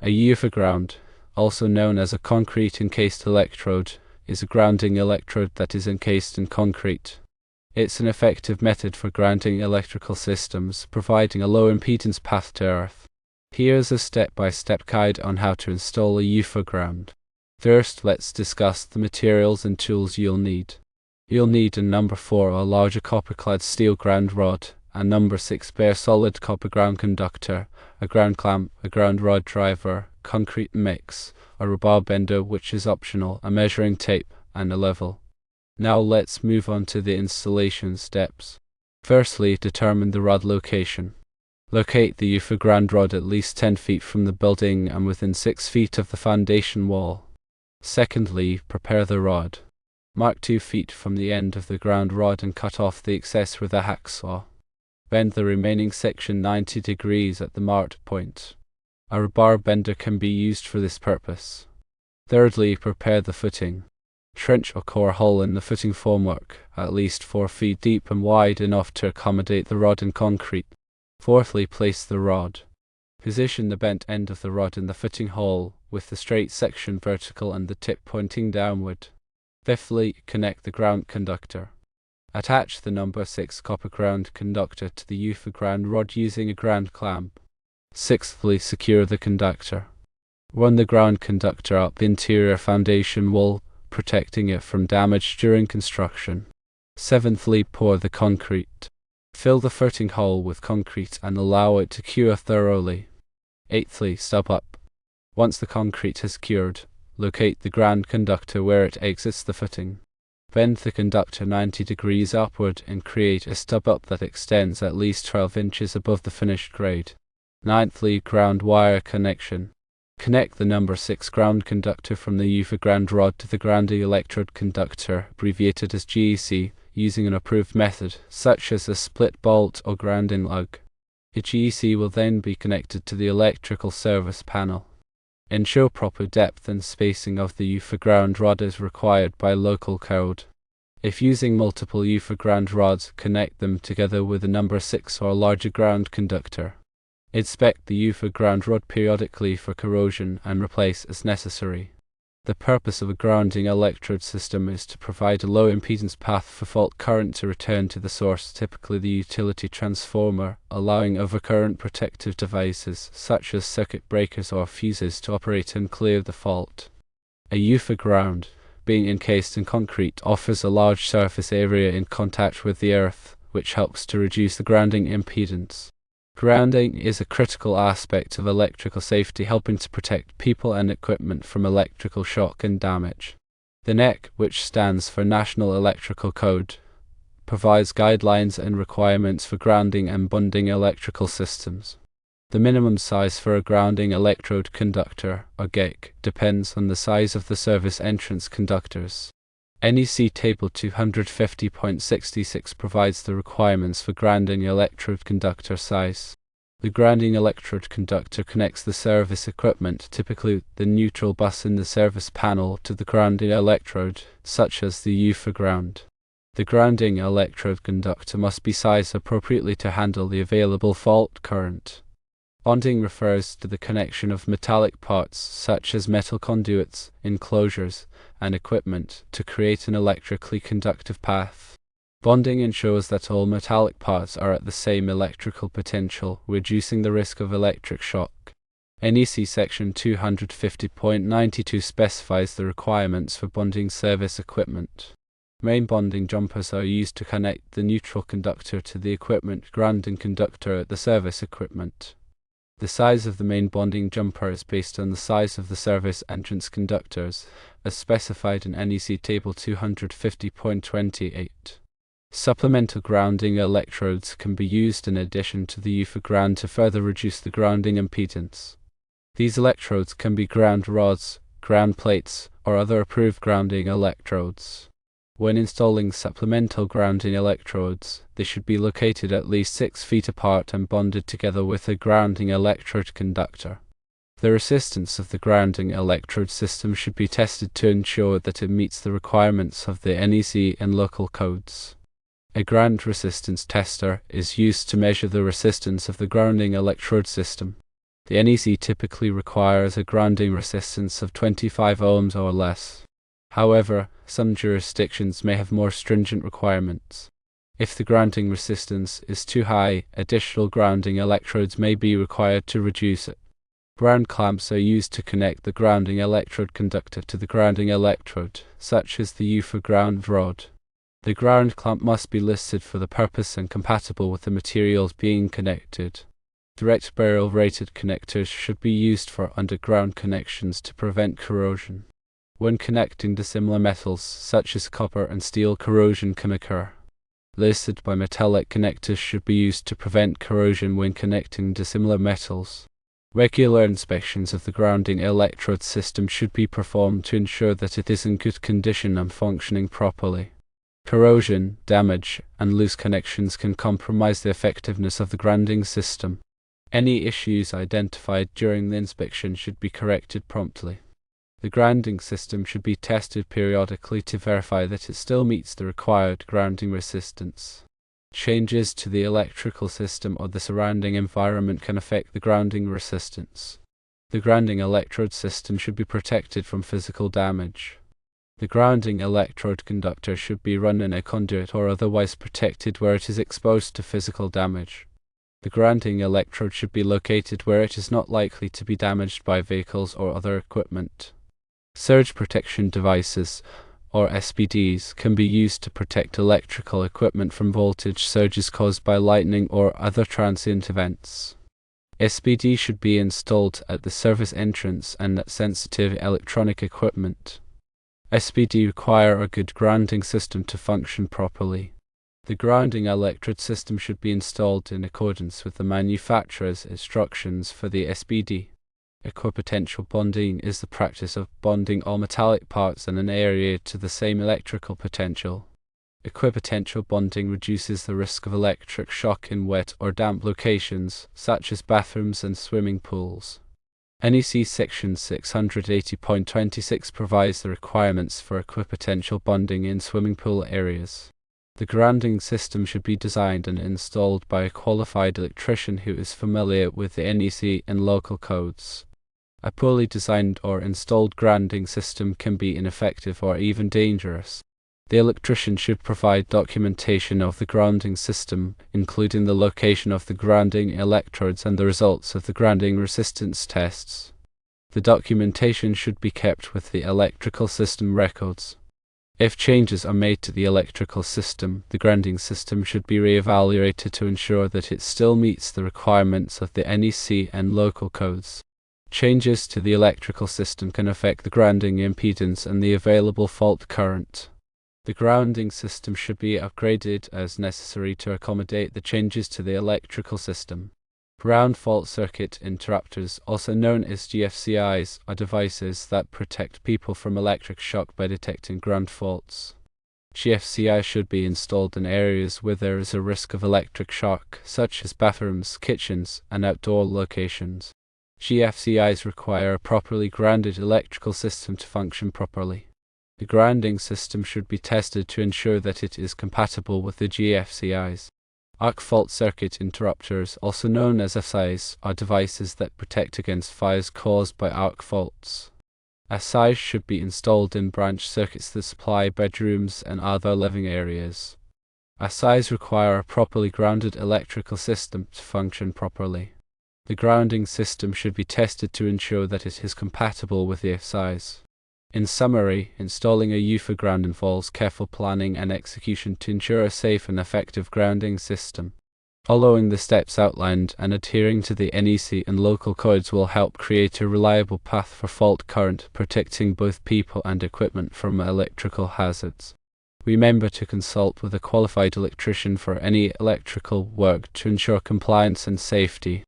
A Ufer ground, also known as a concrete encased electrode, is a grounding electrode that is encased in concrete. It's an effective method for grounding electrical systems, providing a low impedance path to earth. Here's a step-by-step guide on how to install a Ufer ground. First, let's discuss the materials and tools you'll need. You'll need a number 4 or larger copper-clad steel ground rod, a number 6 bare solid copper ground conductor, a ground clamp, a ground rod driver, concrete mix, a rebar bender which is optional, a measuring tape, and a level. Now let's move on to the installation steps. Firstly, determine the rod location. Locate the Ufer ground rod at least 10 feet from the building and within 6 feet of the foundation wall. Secondly, prepare the rod. Mark 2 feet from the end of the ground rod and cut off the excess with a hacksaw. Bend the remaining section 90 degrees at the marked point. A rebar bender can be used for this purpose. Thirdly, prepare the footing. Trench or core hole in the footing formwork, at least 4 feet deep and wide enough to accommodate the rod in concrete. Fourthly, place the rod. Position the bent end of the rod in the footing hole, with the straight section vertical and the tip pointing downward. Fifthly, connect the ground conductor. Attach the number 6 copper ground conductor to the Ufer ground rod using a ground clamp. Sixthly, secure the conductor. Run the ground conductor up the interior foundation wall, protecting it from damage during construction. Seventhly, pour the concrete. Fill the footing hole with concrete and allow it to cure thoroughly. Eighthly, stub up. Once the concrete has cured, locate the ground conductor where it exits the footing. Bend the conductor 90 degrees upward and create a stub up that extends at least 12 inches above the finished grade. Ninthly, ground wire connection. Connect the number 6 ground conductor from the Ufer ground rod to the grounding electrode conductor, abbreviated as GEC, using an approved method, such as a split bolt or grounding lug. The GEC will then be connected to the electrical service panel. Ensure proper depth and spacing of the Ufer ground rod is required by local code. If using multiple Ufer ground rods, connect them together with a number 6 or larger ground conductor. Inspect the Ufer ground rod periodically for corrosion and replace as necessary. The purpose of a grounding electrode system is to provide a low impedance path for fault current to return to the source, typically the utility transformer, allowing overcurrent protective devices such as circuit breakers or fuses to operate and clear the fault. A Ufer ground, being encased in concrete, offers a large surface area in contact with the earth, which helps to reduce the grounding impedance. Grounding is a critical aspect of electrical safety, helping to protect people and equipment from electrical shock and damage. The NEC, which stands for National Electrical Code, provides guidelines and requirements for grounding and bonding electrical systems. The minimum size for a grounding electrode conductor, or GEC, depends on the size of the service entrance conductors. NEC Table 250.66 provides the requirements for grounding electrode conductor size. The grounding electrode conductor connects the service equipment, typically the neutral bus in the service panel, to the grounding electrode, such as the Ufer ground. The grounding electrode conductor must be sized appropriately to handle the available fault current. Bonding refers to the connection of metallic parts, such as metal conduits, enclosures, and equipment, to create an electrically conductive path. Bonding ensures that all metallic parts are at the same electrical potential, reducing the risk of electric shock. NEC Section 250.92 specifies the requirements for bonding service equipment. Main bonding jumpers are used to connect the neutral conductor to the equipment grounding conductor at the service equipment. The size of the main bonding jumper is based on the size of the service entrance conductors, as specified in NEC Table 250.28. Supplemental grounding electrodes can be used in addition to the Ufer ground to further reduce the grounding impedance. These electrodes can be ground rods, ground plates, or other approved grounding electrodes. When installing supplemental grounding electrodes, they should be located at least 6 feet apart and bonded together with a grounding electrode conductor. The resistance of the grounding electrode system should be tested to ensure that it meets the requirements of the NEC and local codes. A ground resistance tester is used to measure the resistance of the grounding electrode system. The NEC typically requires a grounding resistance of 25 ohms or less. However, some jurisdictions may have more stringent requirements. If the grounding resistance is too high, additional grounding electrodes may be required to reduce it. Ground clamps are used to connect the grounding electrode conductor to the grounding electrode, such as the Ufer ground rod. The ground clamp must be listed for the purpose and compatible with the materials being connected. Direct burial rated connectors should be used for underground connections to prevent corrosion. When connecting dissimilar metals, such as copper and steel, corrosion can occur. Listed bimetallic connectors should be used to prevent corrosion when connecting dissimilar metals. Regular inspections of the grounding electrode system should be performed to ensure that it is in good condition and functioning properly. Corrosion, damage, and loose connections can compromise the effectiveness of the grounding system. Any issues identified during the inspection should be corrected promptly. The grounding system should be tested periodically to verify that it still meets the required grounding resistance. Changes to the electrical system or the surrounding environment can affect the grounding resistance. The grounding electrode system should be protected from physical damage. The grounding electrode conductor should be run in a conduit or otherwise protected where it is exposed to physical damage. The grounding electrode should be located where it is not likely to be damaged by vehicles or other equipment. Surge protection devices, or SPDs, can be used to protect electrical equipment from voltage surges caused by lightning or other transient events. SPD should be installed at the service entrance and at sensitive electronic equipment. SPD require a good grounding system to function properly. The grounding electrode system should be installed in accordance with the manufacturer's instructions for the SPD. Equipotential bonding is the practice of bonding all metallic parts in an area to the same electrical potential. Equipotential bonding reduces the risk of electric shock in wet or damp locations, such as bathrooms and swimming pools. NEC Section 680.26 provides the requirements for equipotential bonding in swimming pool areas. The grounding system should be designed and installed by a qualified electrician who is familiar with the NEC and local codes. A poorly designed or installed grounding system can be ineffective or even dangerous. The electrician should provide documentation of the grounding system, including the location of the grounding electrodes and the results of the grounding resistance tests. The documentation should be kept with the electrical system records. If changes are made to the electrical system, the grounding system should be re-evaluated to ensure that it still meets the requirements of the NEC and local codes. Changes to the electrical system can affect the grounding impedance and the available fault current. The grounding system should be upgraded as necessary to accommodate the changes to the electrical system. Ground fault circuit interrupters, also known as GFCIs, are devices that protect people from electric shock by detecting ground faults. GFCIs should be installed in areas where there is a risk of electric shock, such as bathrooms, kitchens, and outdoor locations. GFCIs require a properly grounded electrical system to function properly. The grounding system should be tested to ensure that it is compatible with the GFCIs. Arc fault circuit interrupters, also known as SIs, are devices that protect against fires caused by arc faults. SIs should be installed in branch circuits that supply bedrooms and other living areas. SIs require a properly grounded electrical system to function properly. The grounding system should be tested to ensure that it is compatible with the SIs. In summary, installing a Ufer ground involves careful planning and execution to ensure a safe and effective grounding system. Following the steps outlined and adhering to the NEC and local codes will help create a reliable path for fault current, protecting both people and equipment from electrical hazards. Remember to consult with a qualified electrician for any electrical work to ensure compliance and safety.